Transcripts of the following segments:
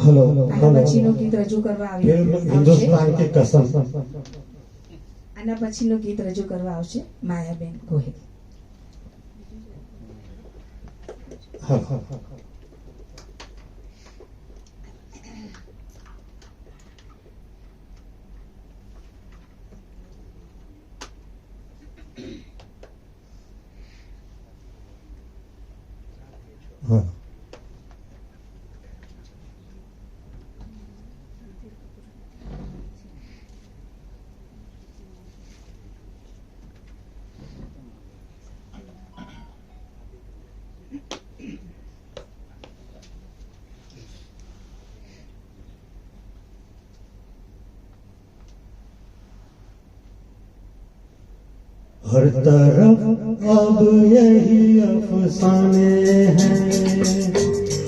Hello આના પછીનું ગીત રજૂ કરવા फिल्म આવશે हिंदुस्तान की कसम। આના પછીનું ગીત રજૂ કરવા આવશે માયાબેન ગોહિલ। हाँ हाँ हर तरफ अब यही अफसाने हैं,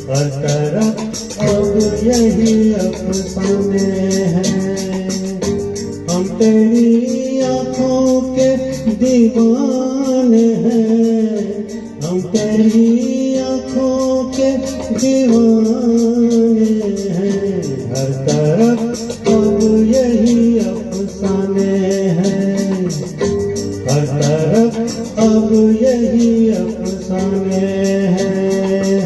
हर तरफ अब यही अफसाने हैं। हम तेरी आँखों के दीवाने हैं, हम तेरी आँखों के दीवाने हैं। हर तरफ अब यही अफसाने हैं, हर तरफ अब यही अफसाने हैं।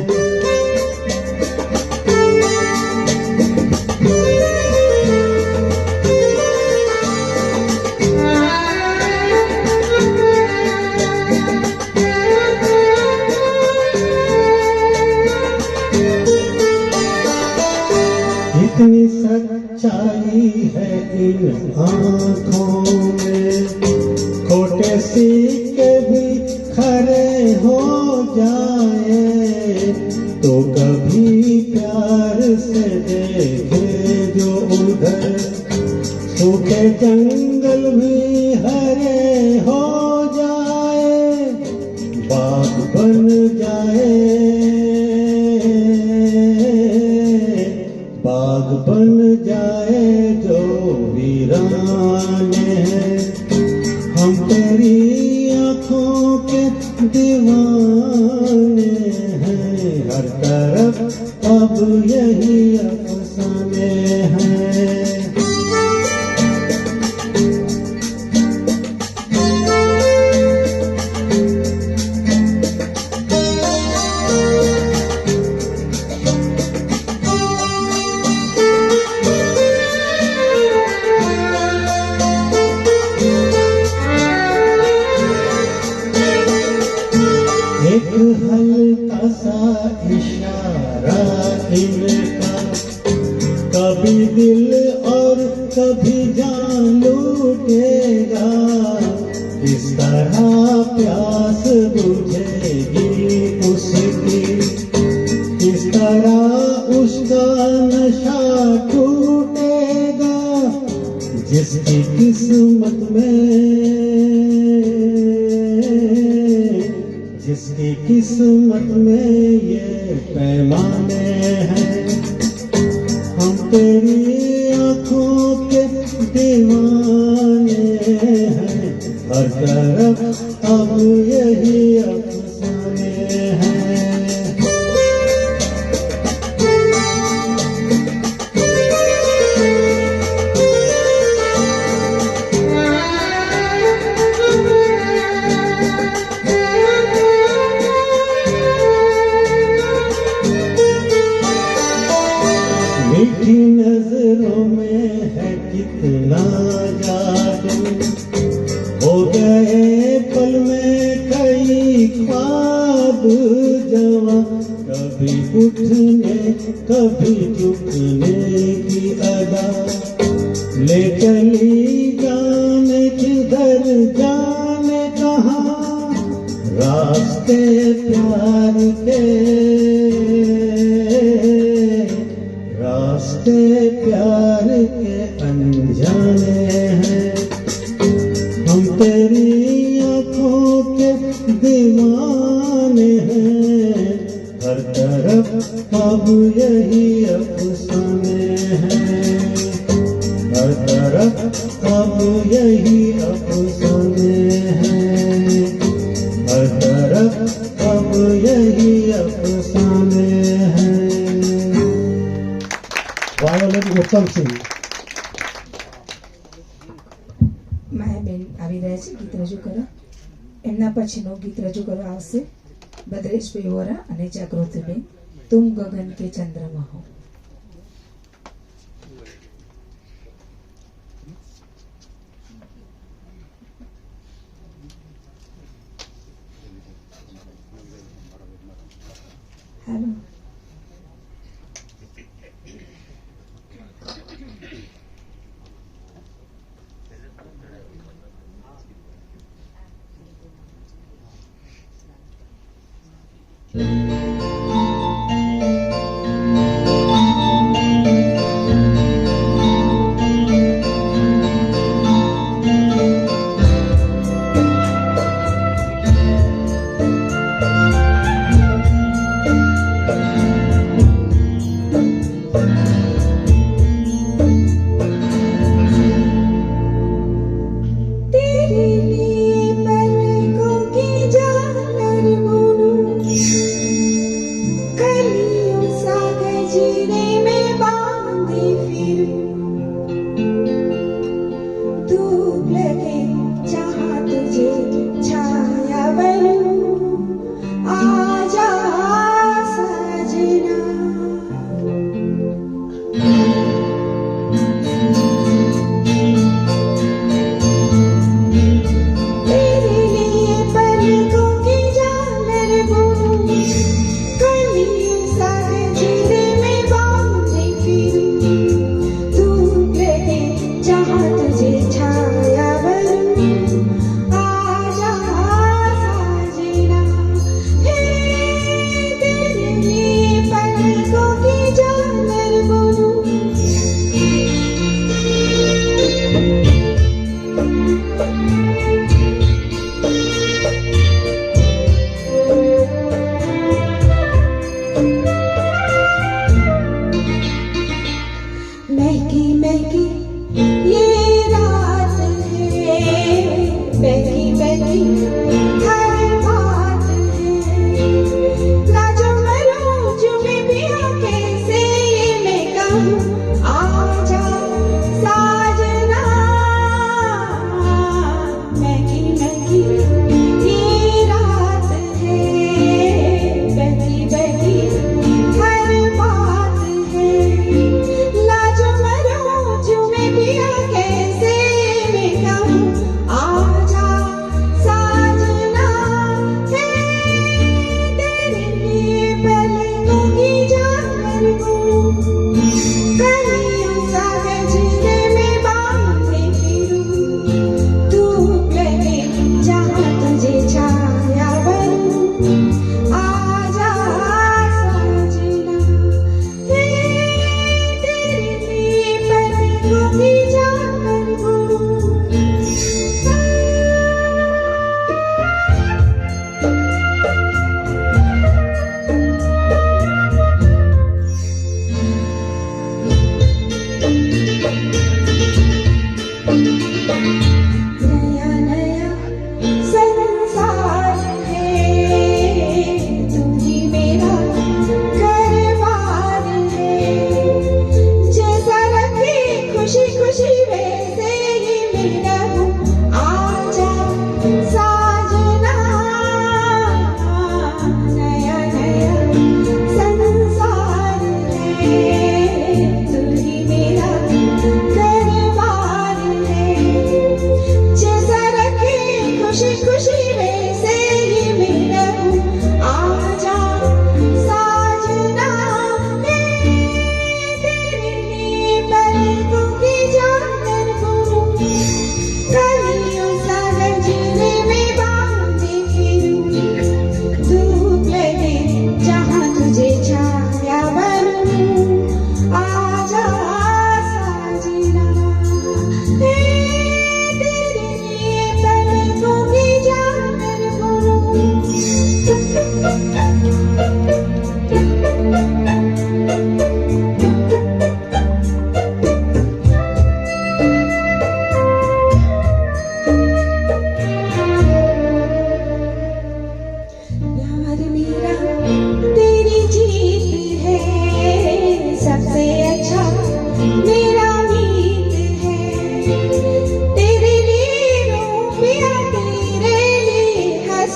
इतनी सच्चाई है इन आँखों में, खोटे सिक्के भी खरे हो जाए तो कभी प्यार से देखे जो उधर, सूखे जंगल भी हरे हो जाए, बाग बन जाए, बाग बन जाए जो वीराने हैं। हम तेरी आँखों के दीवाने हैं, हर तरफ अब यही अफसाने हैं। एक हल्का सा इशारा इनका, कभी दिल और कभी जान लूटेगा। किस तरह प्यास बुझेगी उसकी, किस तरह उसका नशा टूटेगा। जिसकी किस्मत में, जिसकी किस्मत में ये पैमाने हैं। हम तेरी आँखों के दीवाने हैं, हर तरफ अब यही अफसाने हैं। मीठी नजरों में है कितना जादू, हो गए पल में कई ख्वाब जवां। कभी उठने कभी झुकने की अदा, ले चली जाने किधर जाने कहाँ। रास्ते प्यार के, रास्ते प्यार के अनजाने हैं। हम तेरी आँखों के दीवाने हैं, हर तरफ अब यही अफसाने हैं, हर तरफ अब यही अफसाने हैं, हर तरफ अब यही अफसाने हैं। કરશે. માયાબેન આવી રહ્યા છે ગીત રજૂ કરવા. એમના પછીનું ગીત રજૂ કરવા આવશે ભદ્રેશભાઈ વોરા અને જાગૃતિબેન. તુમ ગગન કે ચંદ્રમાં હો. હાલો. तेरे लिए मर को की जान बुनूं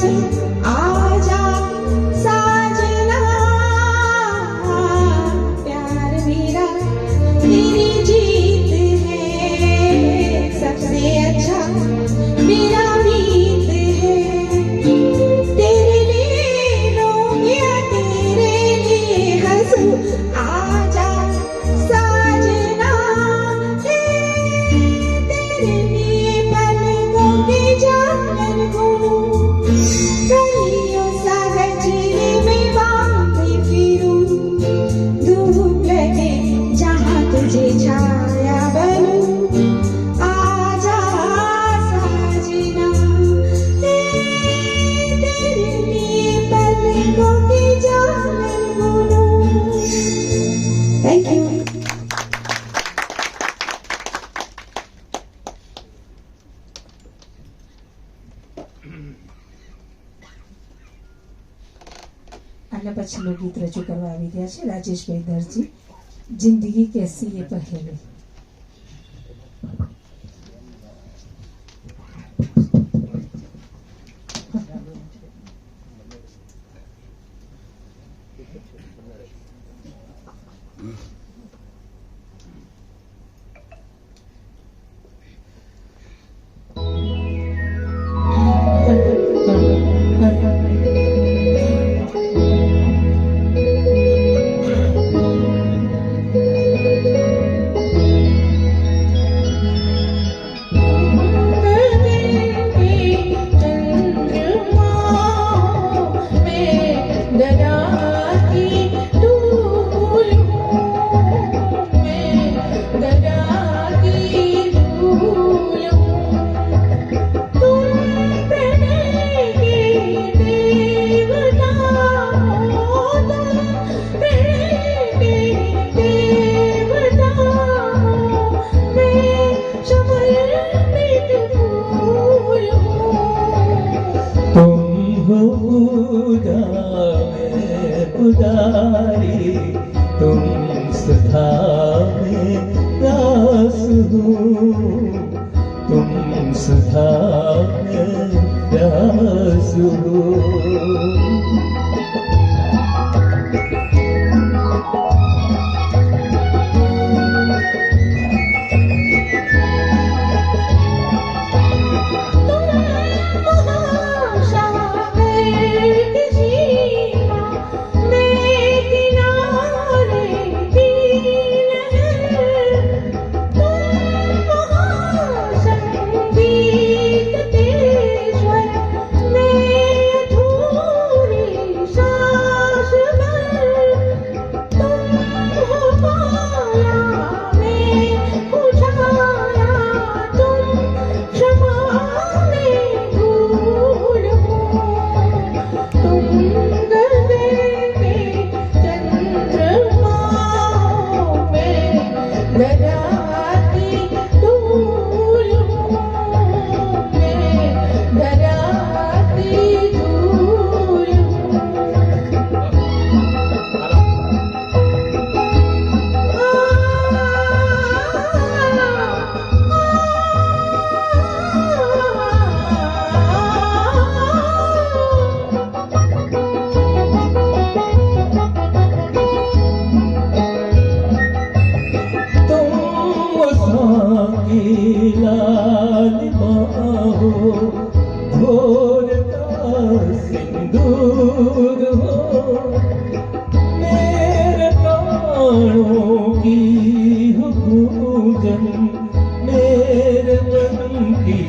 हंसू आजा साजना, प्यार मेरा तेरी जीत है, सबसे अच्छा मेरा मीत है, तेरे लिए रोया तेरे लिए हंसू आजा साजना, तेरे लिए पलकों के जाकर घूमूं, गलियों सा गजरे में बांधे फिरूं, धूप लगे जहाँ तुझे छाया बनूं, आजा साजना, तेरे लिए पलकों के जाकर घूमूं। Thank you. આના પછીનું ગીત રજૂ કરવા આવી રહ્યા છે રાજેશભાઈ દરજી, જિંદગી કેસી એ પહેલી. पुजारी तुम सुधा में प्यास हो, तुम सुधा में प्यास हो। सिंदूर हो मेरे प्राणों की हो पूजन, मेरे मन की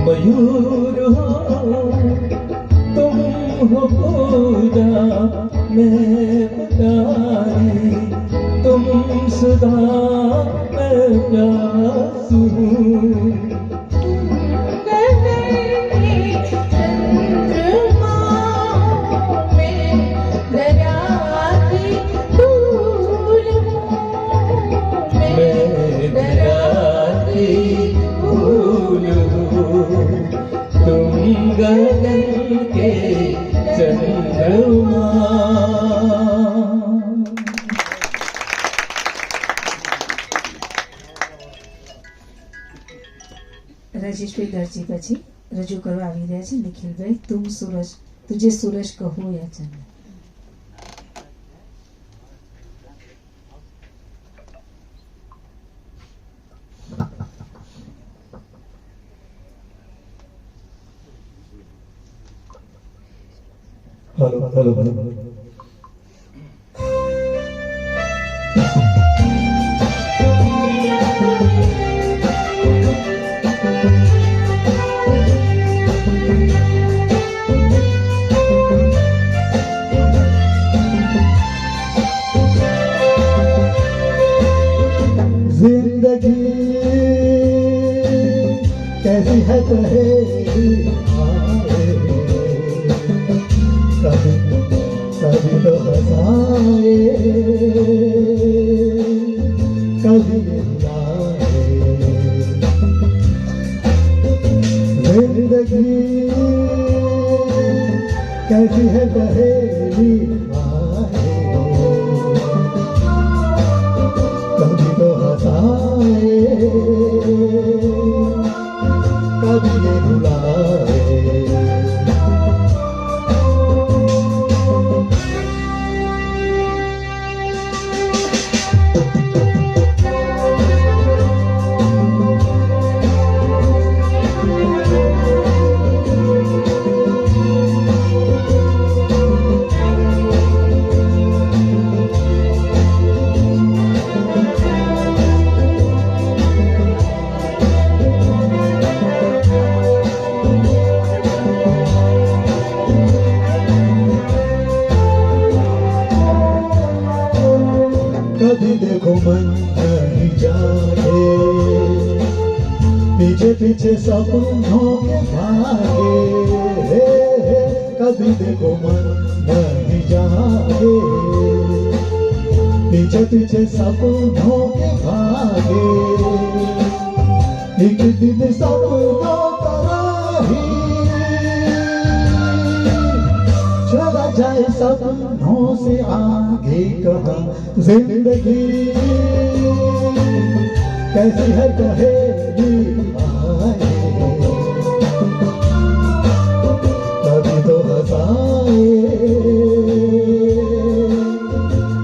मयूर हो, तुम हो पूजा मैं पुजारी, तुम सदा मैं प्यास हूँ। गगन के चंद्रमा। રાજેશભાઈ દરજી પછી રજૂ કરવા આવી રહ્યા છે નિખિલભાઈ. તુમ સૂરજ તુझे सूरज કહો યા ચંદ્ર. हेलो जिंदगी कैसी है कहेगी कभी कभी तो हंसाए कभी रुलाए जिंदगी कैसी है कहेगी कभी तो हंसाए कभी ये रुलाए कभी देखो मन नहीं जागे पीछे पीछे सपनों के भागे कभी देखो मन नहीं जागे पीछे पीछे सपनों के भागे एक दिन सपनों का राही चला जाए सपनों से आगे कहाँ जिंदगी कैसी है कहेगी आए कभी तो हंसाए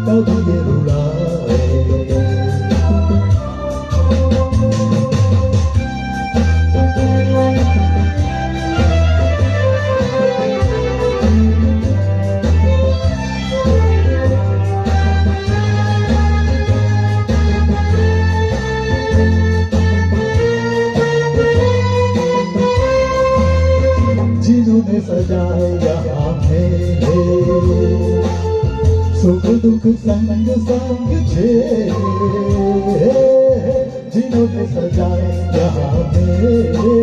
कभी ये रुलाए जिन्होंने सजाए यहाँ मेरे सुख दुख संग संग झेले जिन्होंने सजाए यहाँ मेरे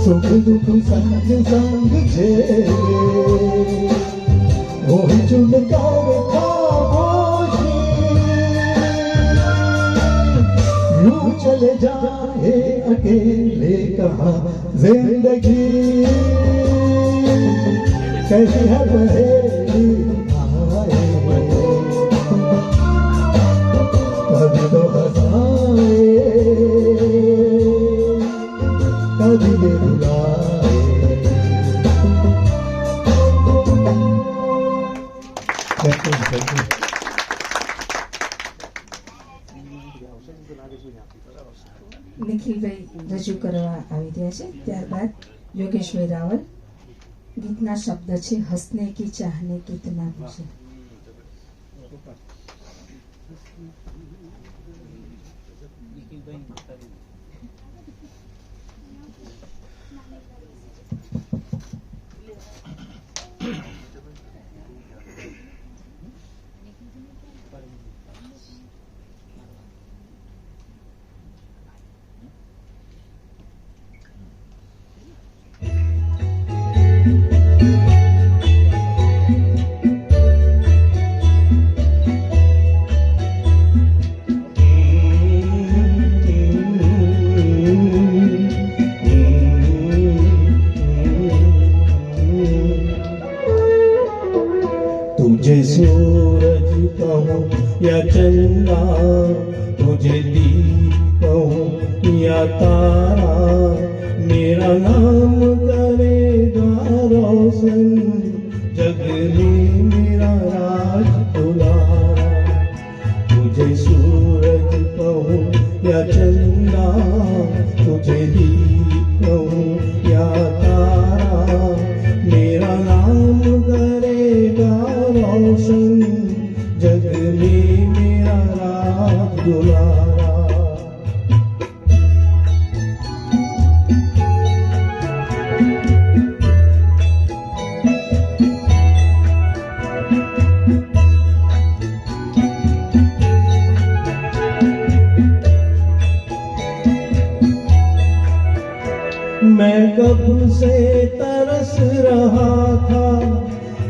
सुख दुख संग संग झेले वही चुनकर खामोशी यूं चले जाए अकेले कहाँ जिंदगी कैसी है पहेली आए कभी तो हंसाए कभी ये रुलाए थैंक यू નિખિલભાઈ રજૂ કરવા આવી રહ્યા છે. ત્યારબાદ યોગેશભાઈ રાવલ. ગીતના શબ્દ છે હસને કી ચાહને કિતના પૂછે. तुझे सूरज कहूँ या चंदा तुझे दीप कहूँ या तारा मेरा मेरा नाम करेगा रोशन, जग में मेरा राज दुलारा। तुझे सूरज कहूँ या चंदा, तुझे दीप कहूँ या तारा, मेरा नाम करेगा रोशन, जग में मेरा राज दुलारा। मैं कब से तरस रहा था,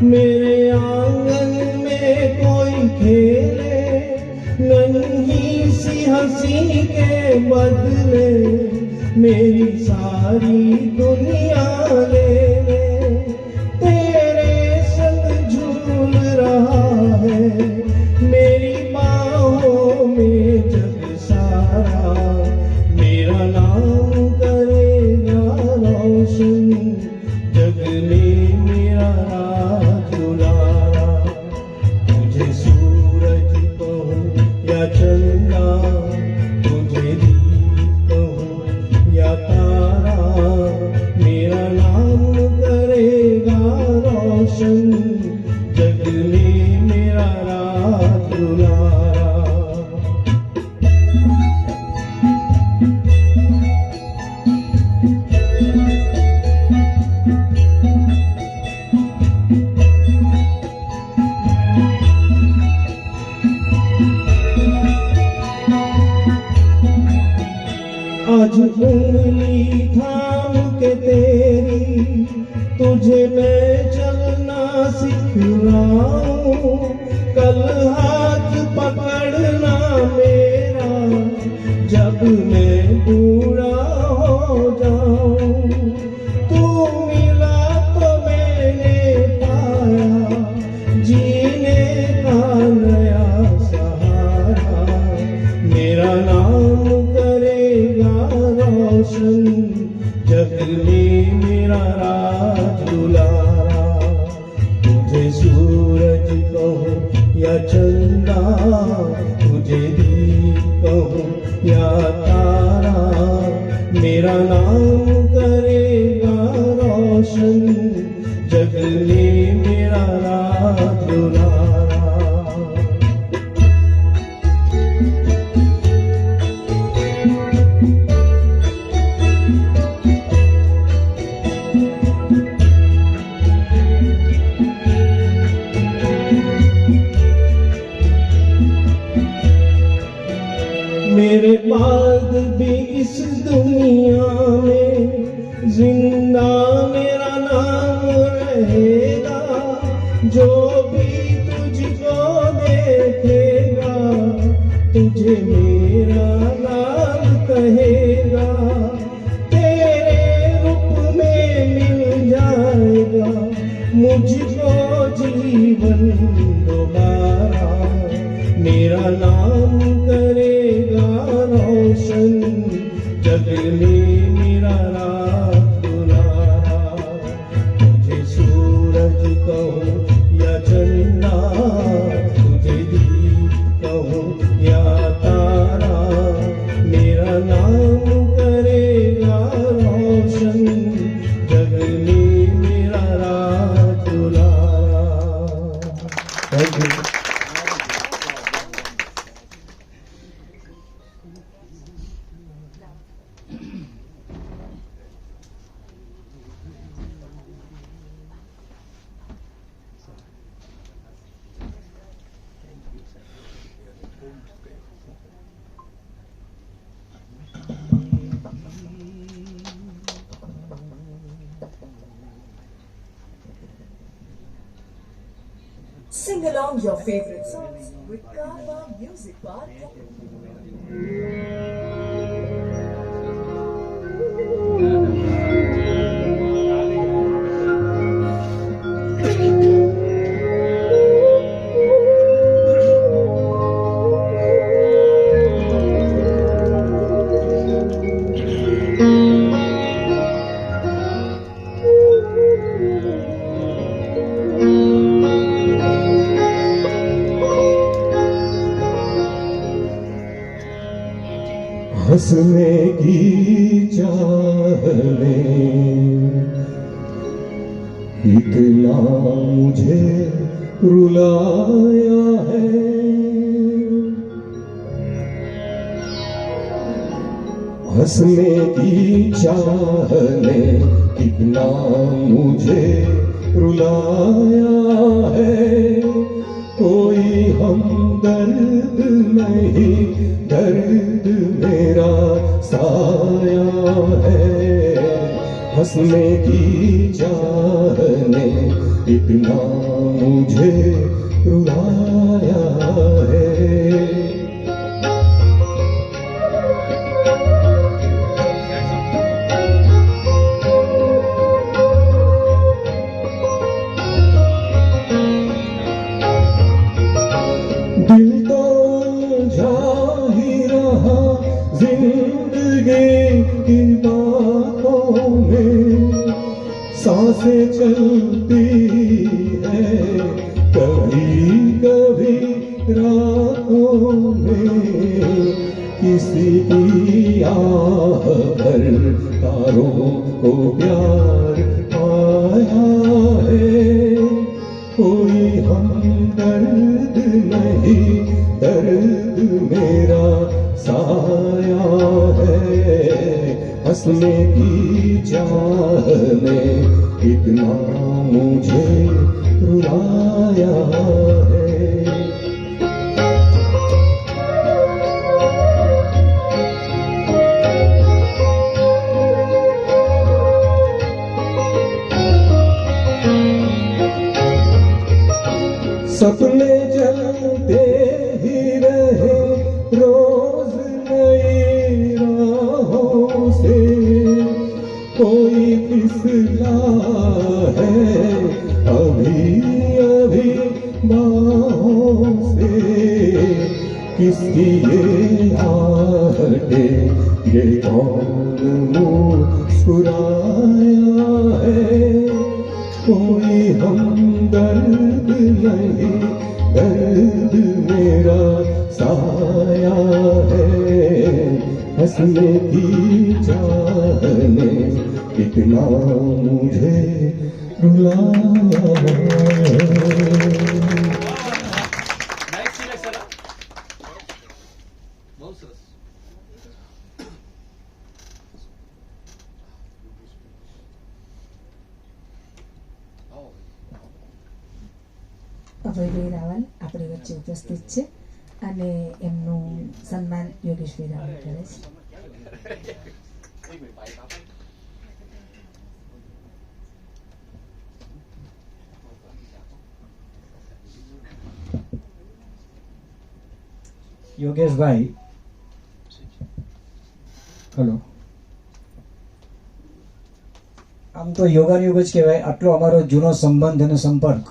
मेरे आंगन में कोई खेले, नन्ही सी हंसी के बदले मेरी सारी दुनिया ले ले। तेरे संग झूल रहा है मेरी बाहों में जग सारा, मेरा नाम करेगा रोशन, जग में मेरा राज दुलारा। तुझे सूरज कहूँ या चंदा, तुझे दीप कहूँ या तारा, मेरा नाम करेगा रोशन, जग में मेरा राज दुलारा। आज उंगली थाम के तेरी, तुझे मैं चलना सिखलाऊं, कल हाथ पकड़ना मेरा, जब मैं बूढ़ा हो जाऊं। तू मिला तो मैंने पाया जीने का नया सहारा, मेरा नाम करेगा रोशन, जग में मेरा राज दुलारा। तुझे सूरज कहूँ या चंदा, तुझे दीप कहूँ या तारा, मेरा नाम करेगा रोशन, जग में मेरा राज दुलारा। मेरे बाद भी इस दुनिया में जिंदा मेरा नाम रहेगा, जो भी तुझको देखेगा तुझे मेरा नाम कहेगा। तेरे रूप में मिल जाएगा मुझको जीवन दोबारा, मेरा नाम करेगा रोशन, जग में मेरा राज दुलारा। तुझे सूरज कहूँ या चंदा, तुझे दीप कहूँ या तारा, मेरा नाम करेगा रोशन, जग में मेरा राज दुलारा। Thank you. Sing along your favorite songs with Carvaan Music Bar. हंसने की चाह में इतना मुझे रुलाया है। हंसने की चाह ने कितना मुझे रुलाया है। कोई हमदर्द नहीं, दर्द मेरा साया है। हंसने की चाह ने इतना मुझे रुलाया है। दिल तो उलझा ही रहा जिंदगी की बातों में। सांसें चलती है कभी कभी रातों में। किसी की आह भर तारों को प्यार पाया है। कोई हमदर्द नहीं, दर्द मेरा साया है। हंसने की चाह ने इतना मुझे रुलाया है। सपने चलते ही रहे रोज नई राहों से। कोई फिसला है अभी अभी बाहों से। किसकी ये आहटे, ये कौन मुस्कुराया है। कोई हमदर्द नहीं, दर्द मेरा साया है। हंसने की चाह ने कितना मुझे रुलाया है। નાઇસ સિલેક્શન બહુ સરસ. અભયભાઈ રાવલ આપણી વચ્ચે ઉપસ્થિત છે અને એમનું સન્માન યોગેશભાઈ રાવલ કરે છે. યોગેશભાઈ, હલો. આમ તો યોગાનુયોગ જ કહેવાય. આટલો અમારો જૂનો સંબંધ અને સંપર્ક,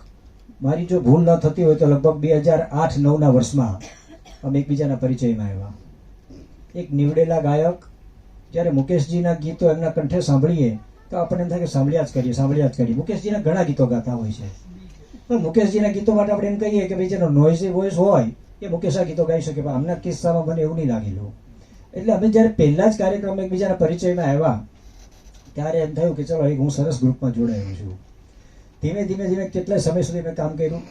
મારી જો ભૂલ ન થતી હોય તો લગભગ 2008-9ના વર્ષમાં અમે એકબીજાના પરિચયમાં આવ્યા. એક નીવડેલા ગાયક, જ્યારે મુકેશજીના ગીતો એમના કંઠે સાંભળીએ તો આપણને એમ થાય કે સાંભળ્યા જ કરીએ. મુકેશજીના ઘણા ગીતો ગાતા હોય છે, પણ મુકેશજીના ગીતો માટે આપણે એમ કહીએ કે ભાઈ જેનો નોઇઝી વોઇસ હોય એ મુકેશ આ ગીતો ગાઈ શકે, પણ આમના કિસ્સામાં મને એવું નહીં લાગેલું. એટલે અમે જ્યારે પહેલા જ કાર્યક્રમ એકબીજાના પરિચયમાં આવ્યા ત્યારે એમ થયું કે ચલો એક હું સરસ ગ્રુપમાં જોડાયો છું. ધીમે ધીમે કેટલાય સમય સુધી મેં કામ કર્યું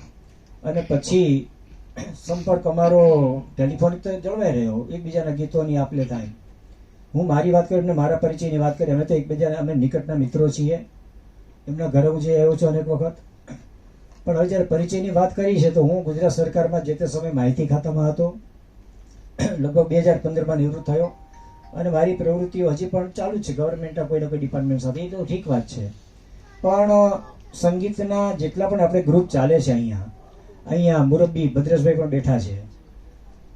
અને પછી સંપર્ક અમારો ટેલિફોનિક તો જળવાઈ રહ્યો. એકબીજાના ગીતોની આપ લે થાય. હું મારી વાત કરું ને મારા પરિચયની વાત કરી, અમે તો એકબીજાને અમે નિકટના મિત્રો છીએ. એમના ઘરે હું જે આવ્યો છું અનેક વખત. પણ હવે જ્યારે પરિચયની વાત કરી છે તો હું ગુજરાત સરકારમાં જે તે સમયે માહિતી ખાતામાં હતો. લગભગ 2015માં નિવૃત્ત થયો અને મારી પ્રવૃત્તિઓ હજી પણ ચાલુ જ છે ગવર્મેન્ટના કોઈ ને કોઈ ડિપાર્ટમેન્ટ સાથે. એ તો ઠીક વાત છે, પણ સંગીતના જેટલા પણ આપણે ગ્રુપ ચાલે છે અહીંયા મુરબ્બી ભદ્રેશભાઈ પણ બેઠા છે.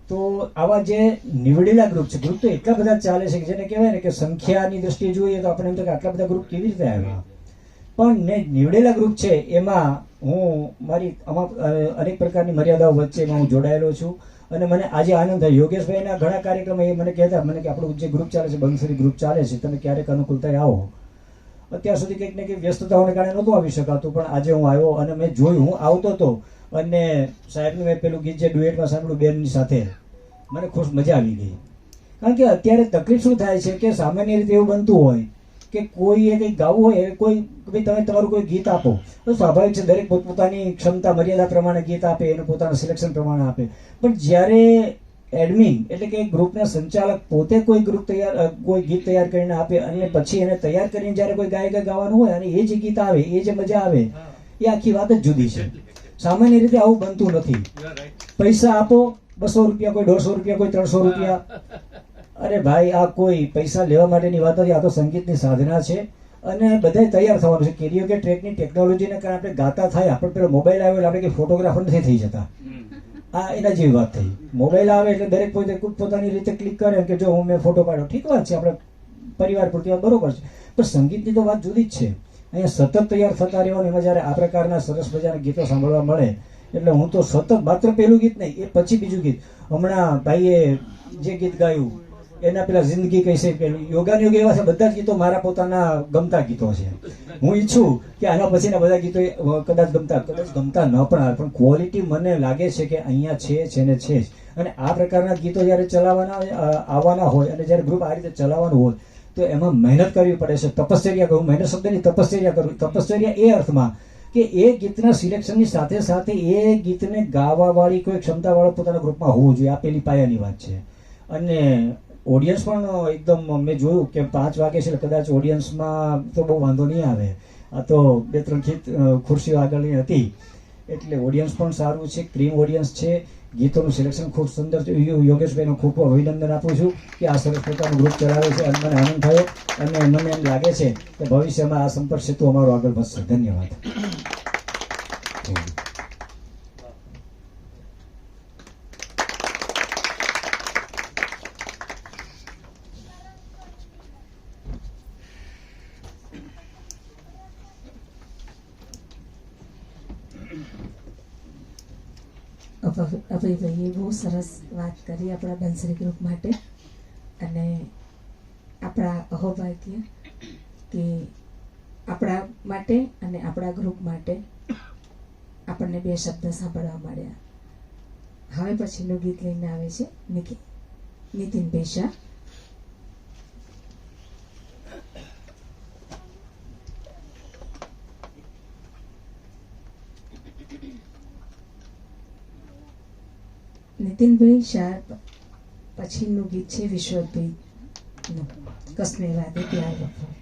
તો આવા જે નીવડેલા ગ્રુપ છે, ગ્રુપ તો એટલા બધા ચાલે છે કે જેને કહેવાય ને કે સંખ્યાની દ્રષ્ટિએ જોઈએ તો આપણે એમ તો કે આટલા બધા ગ્રુપ કેવી રીતે આવ્યા. પણ નીવડેલા ગ્રુપ છે એમાં હું મારી અનેક પ્રકારની મર્યાદાઓ વચ્ચેમાં હું જોડાયેલો છું અને મને આજે આનંદ થાય. યોગેશભાઈના ઘણા કાર્યક્રમો એ મને કહેતા મને કે આપણું જે ગ્રુપ ચાલે છે બંસરી ગ્રુપ ચાલે છે, તમે ક્યારેક અનુકૂળતાએ આવો. અત્યાર સુધી કંઈક ને કંઈક વ્યસ્તતાઓને કારણે નહોતું આવી શકાતું, પણ આજે હું આવ્યો અને મેં જોયું, હું આવતો હતો અને સાહેબનું મેં પેલું ગીત જે ડુએટમાં સાંભળ્યું બેનની સાથે, મને મજા આવી ગઈ. કારણ કે અત્યારે તકલીફ શું થાય છે કે સામાન્ય રીતે એવું બનતું હોય કે કોઈએ કંઈક ગાવું હોય કોઈ ભાઈ તમે તમારું કોઈ ગીત આપો તો સ્વાભાવિક છે દરેક પોતપોતાની ક્ષમતા મર્યાદા પ્રમાણે ગીત આપે એનું પોતાના સિલેક્શન પ્રમાણે આપે. પણ જ્યારે એડમિન એટલે કે ગ્રુપના સંચાલક પોતે કોઈ ગ્રુપ કોઈ ગીત તૈયાર કરીને આપે અને પછી એને તૈયાર કરીને જ્યારે કોઈ ગાયક ગાવાનું હોય અને એ જે ગીત આવે એ જે મજા આવે એ આખી વાત જ જુદી છે. સામાન્ય રીતે આવું બનતું નથી. પૈસા આપો 200 રૂપિયા, કોઈ 150 રૂપિયા, કોઈ 300 રૂપિયા. અરે ભાઈ, આ કોઈ પૈસા લેવા માટેની વાત નથી. આ તો સંગીતની સાધના છે અને બધાય તૈયાર થવાનું છે. કેરીઓકે ટ્રેકની ટેકનોલોજીને કારણે આપણે ગાતા થાય, આપણે પેલો મોબાઈલ આવ્યો એટલે આપણે કે ફોટોગ્રાફર નથી થઈ જતા. આ એના જેવી વાત થઈ. મોબાઈલ આવે એટલે દરેક પોતે પોતાની રીતે ક્લિક કરે કે જો હું મેં ફોટો પાડ્યો, ઠીક વાત છે, આપણે પરિવાર પૂરતી વાત બરોબર છે. પણ સંગીતની તો વાત જુદી જ છે. અહીંયા સતત તૈયાર થતા રહેવાનું. એમાં જ્યારે આ પ્રકારના સરસ મજાના ગીતો સાંભળવા મળે એટલે હું તો સતત માત્ર પેલું ગીત નહીં, એ પછી બીજું ગીત. હમણાં ભાઈએ જે ગીત ગાયું એના પેલા જિંદગી કૈસે, પેલું યોગાન યોગ, એવા છે બધા જ ગીતો મારા પોતાના ગમતા ગીતો છે. હું ઈચ્છું કે આના પછીના બધા ગીતો કદાચ ગમતા ન પણ આવે, પણ ક્વોલિટી મને લાગે છે કે અહીંયા છે ને છે જ. અને આ પ્રકારના ગીતો જ્યારે આવવાના હોય અને જ્યારે ગ્રુપ આ રીતે ચલાવવાનું હોય તો એમાં મહેનત કરવી પડે છે. તપશ્ચર્યા કરું, મહેનત શબ્દની તપશ્ચર્યા કરું. તપશ્ચર્યા એ અર્થમાં કે એ ગીતના સિલેક્શનની સાથે સાથે એ ગીતને ગાવાવાળી કોઈ ક્ષમતાવાળો પોતાના ગ્રુપમાં હોવું જોઈએ. આ પેલી પાયાની વાત છે. અને ઓડિયન્સ પણ એકદમ મેં જોયું કે 5 વાગે છે એટલે કદાચ ઓડિયન્સમાં તો બહુ વાંધો નહીં આવે. આ તો 2-3 ખુરશીઓ આગળની હતી એટલે ઓડિયન્સ પણ સારું છે, ક્રીમ ઓડિયન્સ છે. ગીતોનું સિલેક્શન ખૂબ સુંદર છે. યોગેશભાઈનો ખૂબ અભિનંદન આપું છું કે આ સરસ પોતાનું ગ્રુપ ચલાવે છે અને મને આનંદ થયો અને મને એમ લાગે છે કે ભવિષ્યમાં આ સંપર્ક સેતુ અમારો આગળ વધશે. ધન્યવાદ. અભયભાઈએ બહુ સરસ વાત કરી આપણા બંસરી ગ્રુપ માટે. અને આપણા અહોભાગ્ય કે આપણા માટે અને આપણા ગ્રુપ માટે આપણને 2 શબ્દ સાંભળવા મળ્યા. હવે પછીનું ગીત લઈને આવે છે નીતિન બેશા. નીતિનભાઈ શાહ પછીનું ગીત છે વિશ્વભાઈનું કસમે વાદે પ્યાર વફા.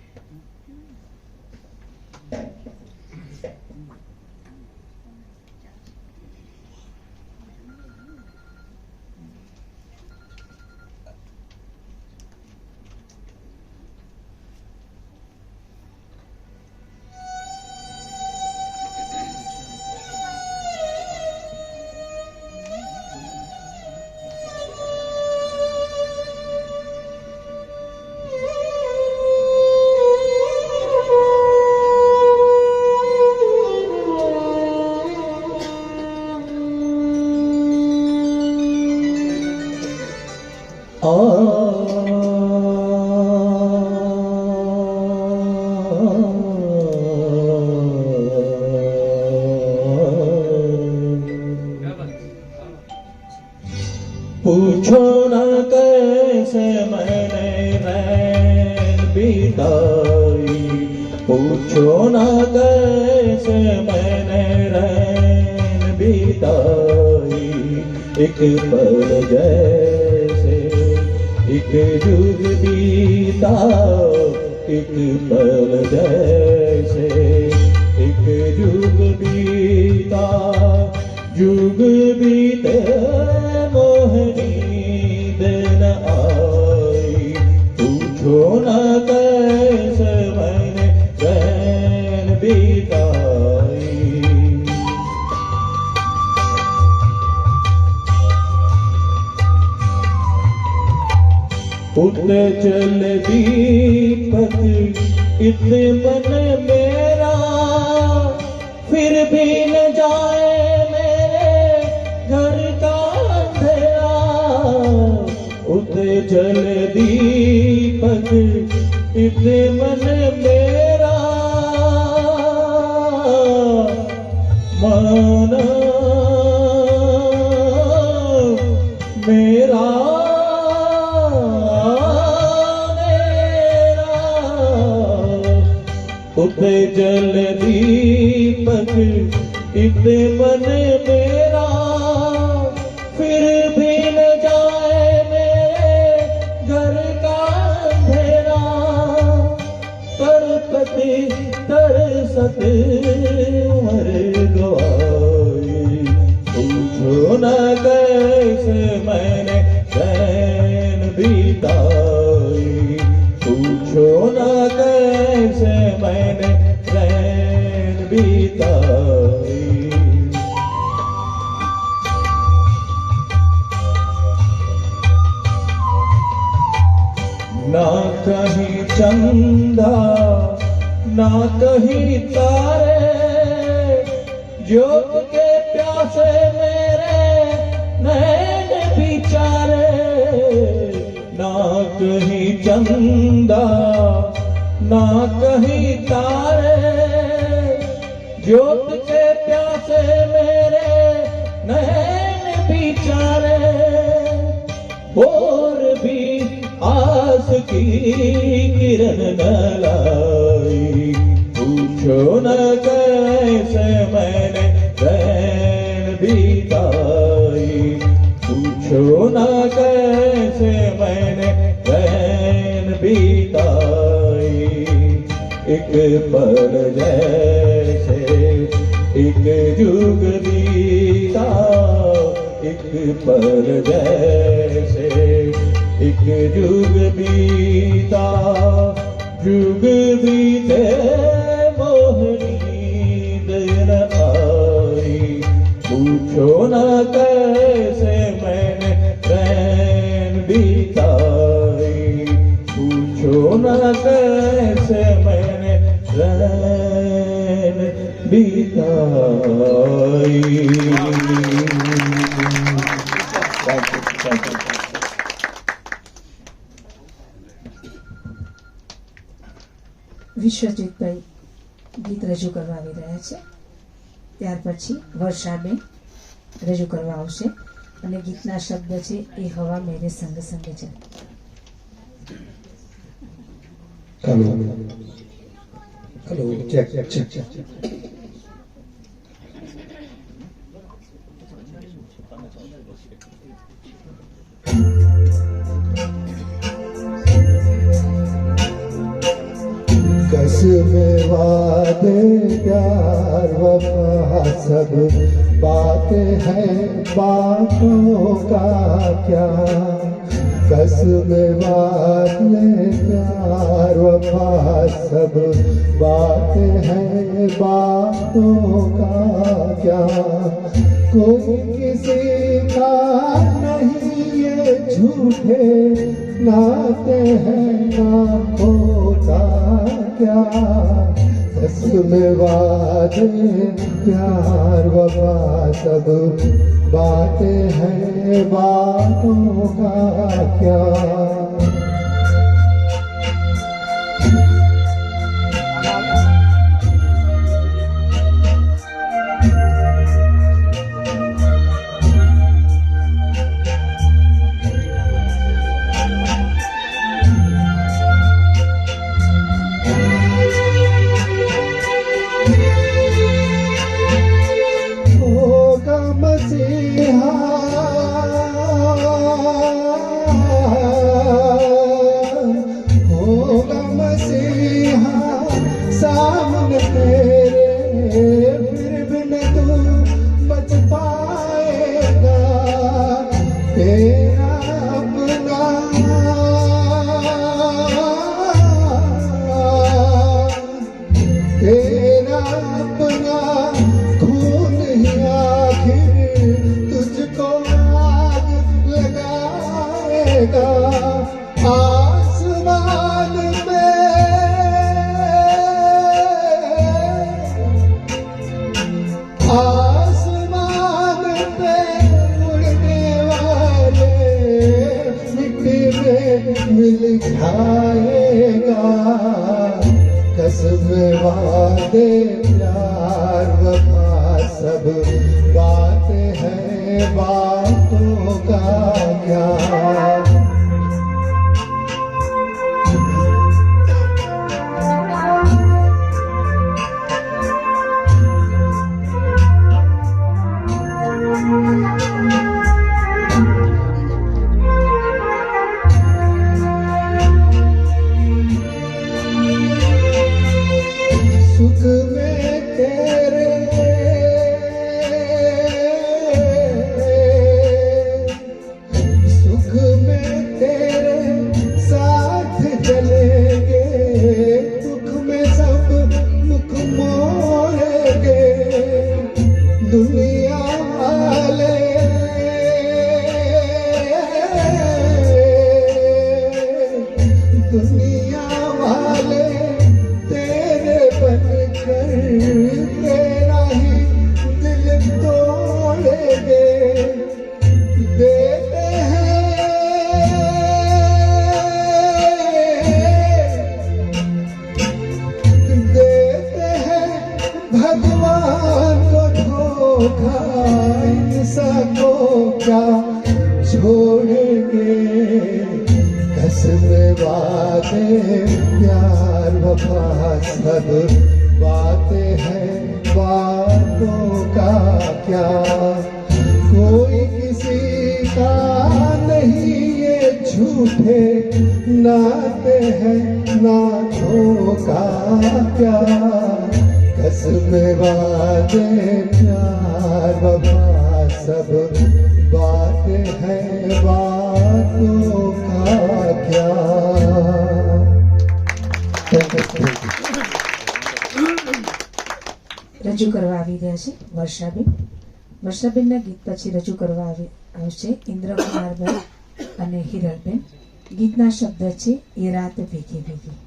पूछो न कैसे मैंने रैन बिताई, पूछो न कैसे मैंने रैन बिताई. एक पल जैसे एक जुग बीता, एक पल जैसे एक जुग बीता. जुग बीते मोहनी दिन आई, पूछो न कैसे मैंने रैन बिताई. उतने चल दीपक इतने मन मेरा, फिर भी न जाए मेरे घर का अंधेरा. उतने चल दीपक इतने मन मेरा, मन मेरा तक इतने मन मेरा फिर भी न जाए मेरे घर का अंधेरा तरसते तरसते मर गवाई पूछो न कैसे मैंने चैन बिताई पूछो न कैसे मैंने चैन बिताई ना कहीं चंदा ना कहीं तारे ज्योत के प्यासे मेरे नैन बिचारे ना कहीं चंदा ना कहीं तारे ज्योत के प्यासे मेरे नैन बिचारे और भी आस की किरण न लाई पूछो न कैसे मैंने चैन बिताई पूछो न कैसे मैंने चैन बिताई एक पल जैसे एक जुग बीता एक पल जैसे एक जुग बीता जुग बीते मोहनी दिन आई पूछो न कैसे मैंने चैन बिताई पूछो न कैसे मैंने चैन बिताई વિશ્વજીતભાઈ ગીત રજૂ કરવા આવી રહ્યા છે. ત્યાર પછી વર્ષાબેન રજૂ કરવા આવશે અને ગીતના શબ્દ છે એ હવા મેરે સંગ સંગ છે. Hello check check check check कसमें वादे प्यार वफा सब बातें हैं बातों का क्या कसमें वादे प्यार वफा सब बातें हैं बातों का क्या कोई किसी का नहीं ये झूठे नाते हैं नातों का क्या कसमें वादे प्यार वफा सब बातें हैं बातों का क्या कसमें वादे प्यार वफा सब बातें हैं बातों का क्या धोखा इनसा को क्या छोड़ेंगे कसम वादे प्यार वफा सब बातें हैं बातों का क्या कोई किसी का नहीं ये झूठे नाते हैं नातों का क्या कसम वादे प्यार वफा सब बातें हैं बातों का क्या રજૂ કરવા આવી રહ્યા છે વર્ષાબેન. વર્ષાબેનના ગીત પછી રજૂ કરવા આવશે ઇન્દ્રકુમારબેન અને હિરલબેન. ગીતના શબ્દ છે એ રાત ભેગી ભેગી.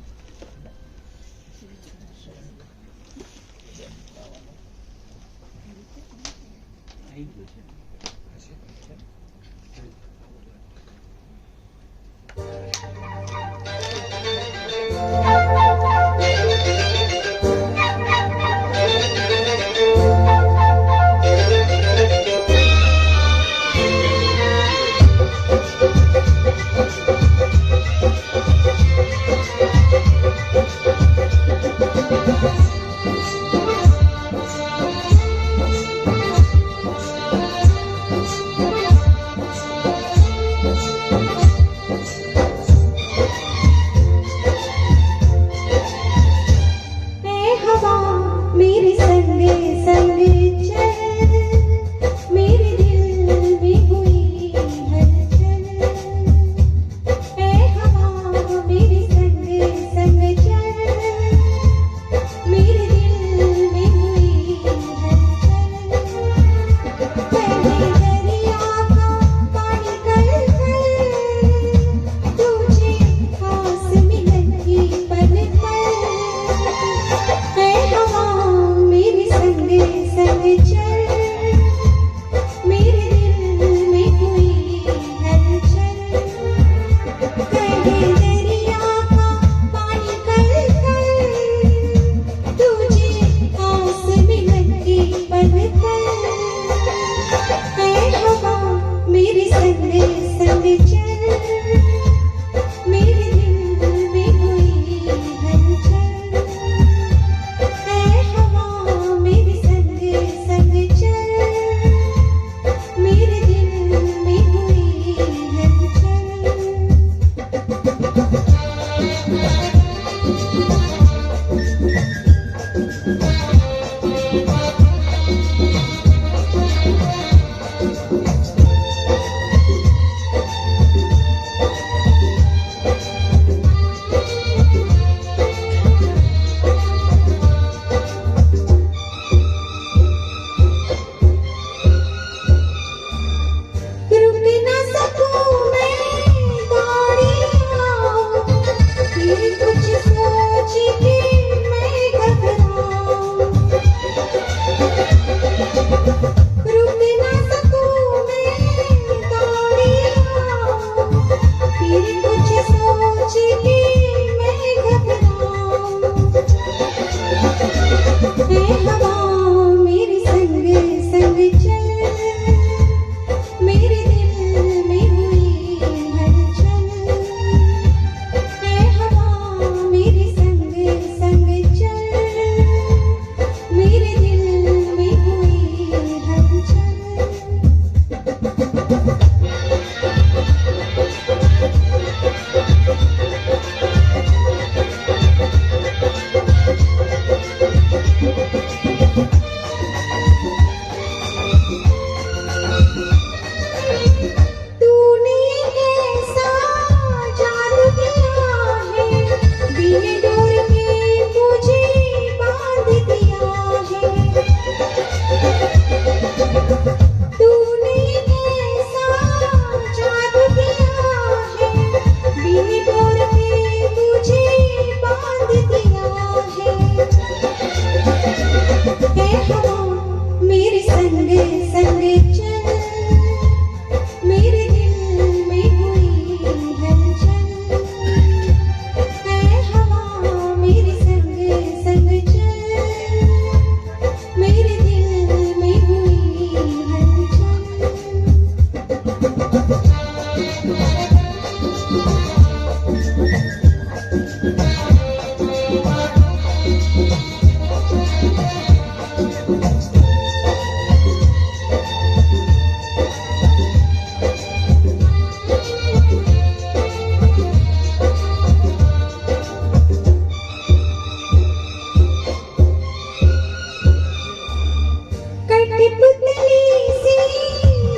कठपुतली सी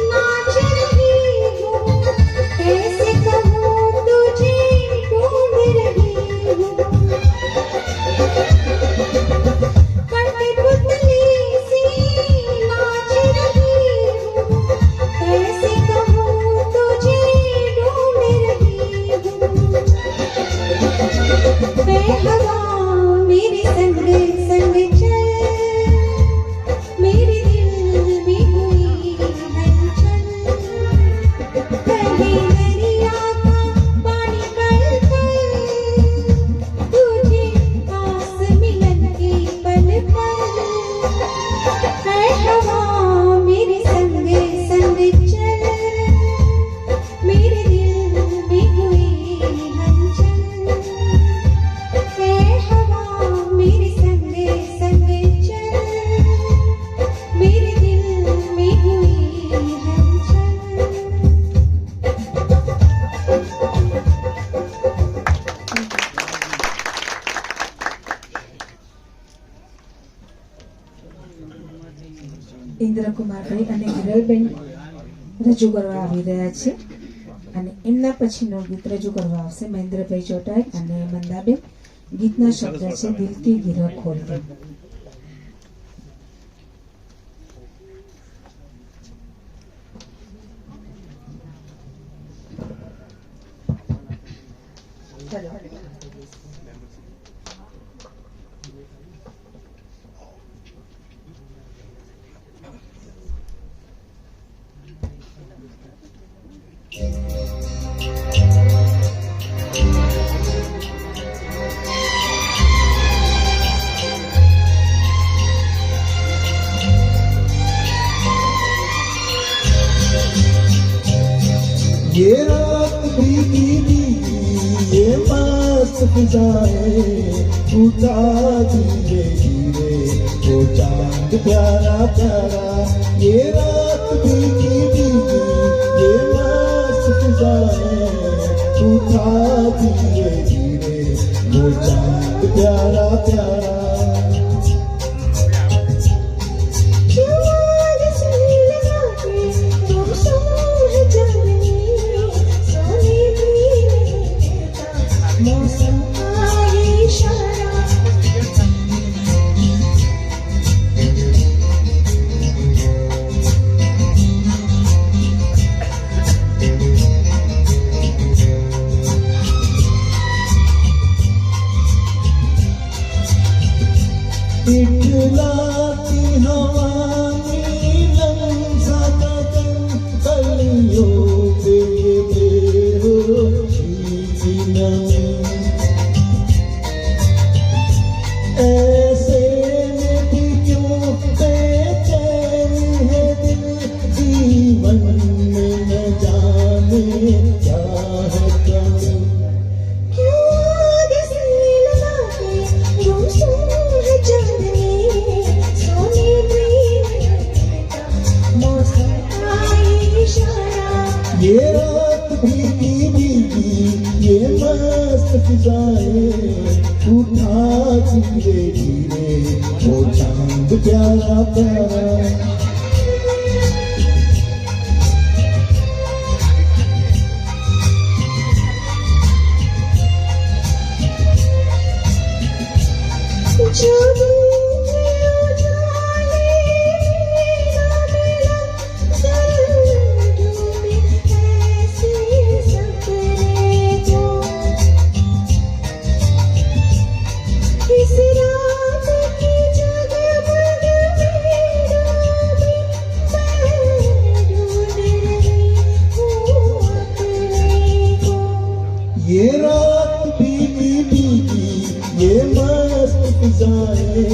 नाच रही हूँ, कैसे कहूँ तुझे ढूंढ रही हूँ। कठपुतली सी नाच रही हूँ, कैसे कहूँ तुझे ढूंढ रही हूँ। मैं हवा मेरे संग संग चल, मेरे दिल में हुई हलचल। कहीं दरिया का पानी पल पल, तुझे पास मिलन के पल पल। है हवा मेरे संग संग चल, मेरे दिल में हुई हलचल। है हवा मेरे संग संग चल, मेरे दिल में हुई हलचल। ઇન્દ્રકુમારભાઈ અને હિરલબેન રજૂ કરવા આવી રહ્યા છે અને એમના પછીનું ગીત રજૂ કરવા આવશે મહેન્દ્રભાઈ ચોટાઈ અને મંદાબેન. ગીતના શબ્દ છે દિલ કી ગિરહ ખોલ દે. ये रात भीगी भीगी ये मस्त फिजाएं उठा धीरे धीरे वो चांद प्यारा प्यारा। ये रात भीगी भीगी ये मस्त फिजाएं उठा धीरे धीरे वो चांद प्यारा प्यारा। मौसम का ये इशारा, इठलाती हवा नीलम सा गगन कलियों पे ये बेहोशी की नमी। ऐसे में भी क्यों बेचैन है दिल जीवन में न जाने क्या है कमी। क्यों आगे से लगा के गुमसुम है चांदनी, सोने भी रहता मौसम का ये इशारा। ये रात भीगी भीगी ये मस्त फिजाएं उठा धीरे धीरे वो चांद प्यारा प्यारा। जो दूर उजाले ना मिला, दर्दों में ऐसे सपने को। इस रात की जगमग में डूबी मैं ढूंढ रही हूँ अपने को। ये रात भीगी भीगी ये मस्त फिजाएं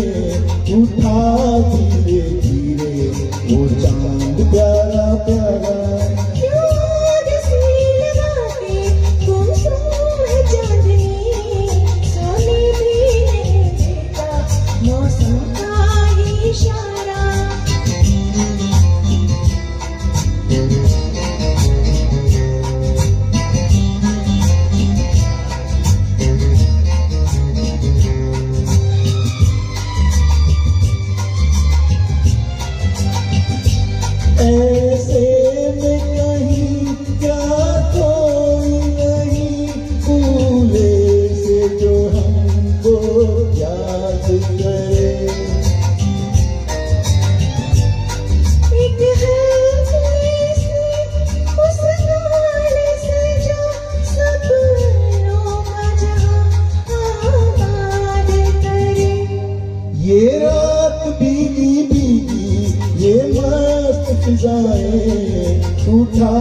फिजाएं उठा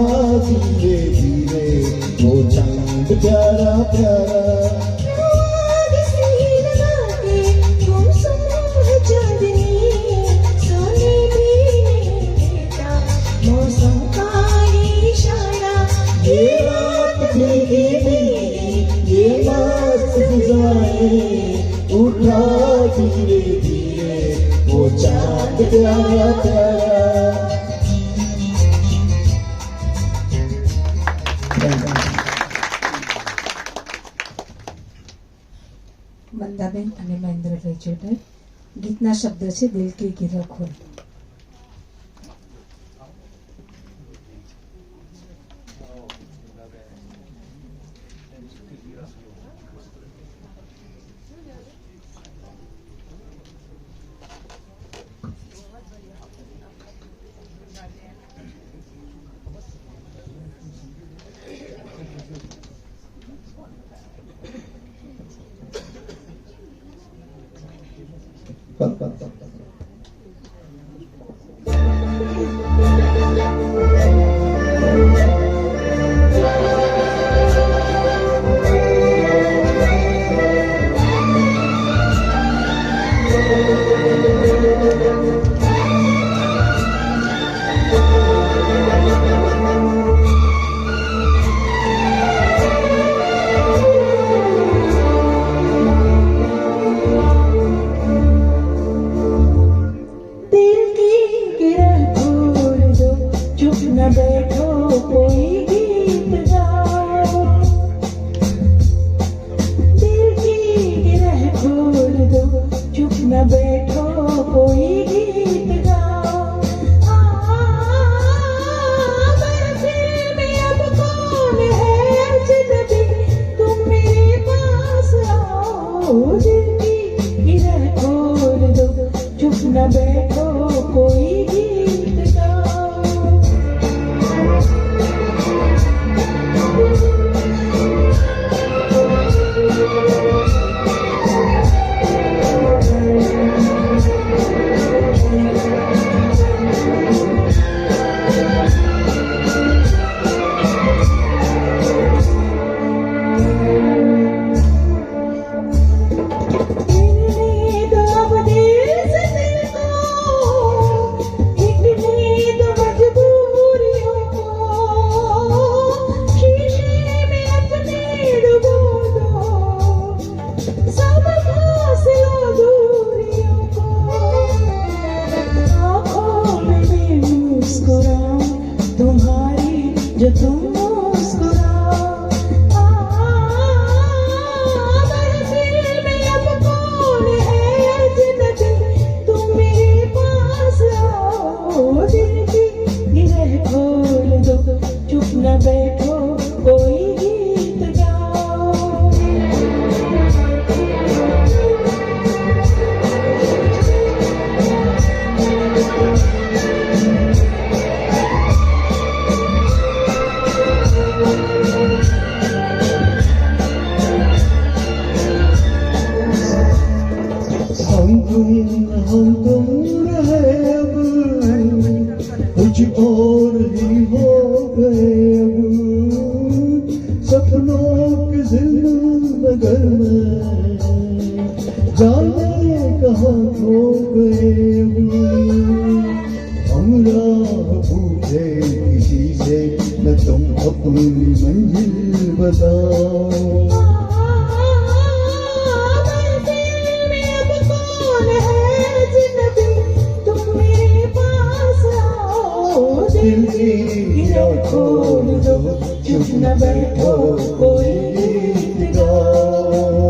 धीरे धीरे वो चांद प्यारा प्यारा आग से लगा के गुमसुम है चांदनी सोने भी नहीं देता मौसम का इशारा ये रात भीगी भीगी ये मस्त फिजाएं उठा धीरे धीरे वो चांद प्यारा प्यारा। મંદાબેન અને મહેન્દ્રભાઈ ચોટાઈ. ગીતના શબ્દ છે દિલ કી ગિરખોર. दिल की गिरह खोल दो चुप न बैठो कोई गीत गाओ दिल की गिरह खोल दो चुप न बैठो कोई गीत गाओ महफिल में अब कौन है अजनबी तुम मेरे पास आओ दिल की गिरह खोल दो चुप न बैठो कोई गीत गाओ मिलने दो अब दिल से दिल को मिटने दो मजबूरियों को शीशे में अपने डुबो दो सब फासलों दूरियों को आँखों में मैं मुस्कुराऊं तुम्हारी जो तुम मुस्कुराओ महफिल में अब कौन है अजनबी तुम मेरे पास आओ दिल की गिरह खोल दो चुप न बैठो कोई गीत गाओ हम तुम रहे अब कुछ और ही हो गए अब सपनों के जिंदगर में जाने कहाँ खो गए अब हम राह पूछे किसी से न तुम अपनी मंजिल बताओ महफिल में अब कौन है अजनबी तुम मेरे पास आओ दिल की गिरह खोल दो चुप न बैठो कोई गीत गाओ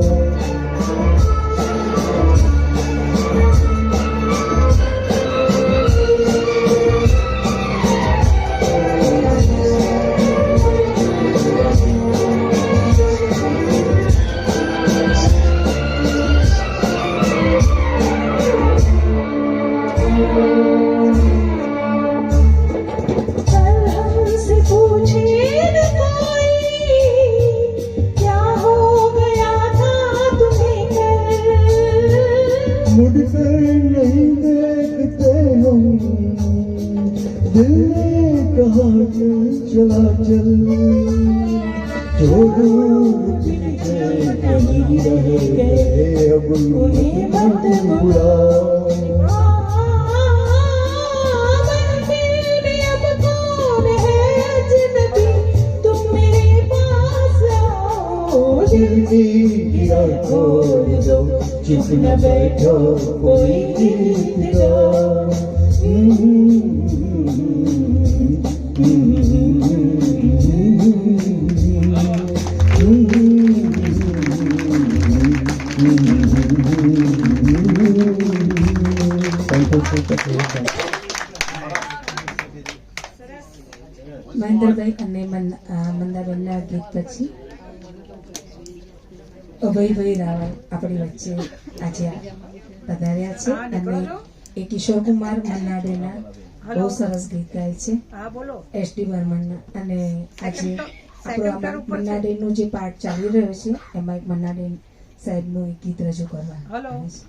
कल हमसे पूछे न कोई क्या हो गया था तुम्हें कल मुड़कर नहीं देखते हम दिल ने कहा चला चल जो दूर पीछे कहीं रह गए अब उन्हें मत बुला अब कौन है अजनबी तुम मेरे पास आओ दिल की गिरा खोल दो चुप न बैठो कोई गीत गाओ મહેન્દ્રભાઈ અને મંદાબેનના ગીત પછી અભયભાઈ રાવલ આપણી વચ્ચે આજે પધાર્યા છે અને એ કિશોર કુમાર મન્નાડેના બહુ સરસ ગીત ગાય છે એસડી બર્મનના અને આજે આપણો મન્નાડેનો જે પાર્ટ ચાલી રહ્યો છે એમાં એક મન્નાડે સાહેબનું એક ગીત રજૂ કરવાનું આવે છે.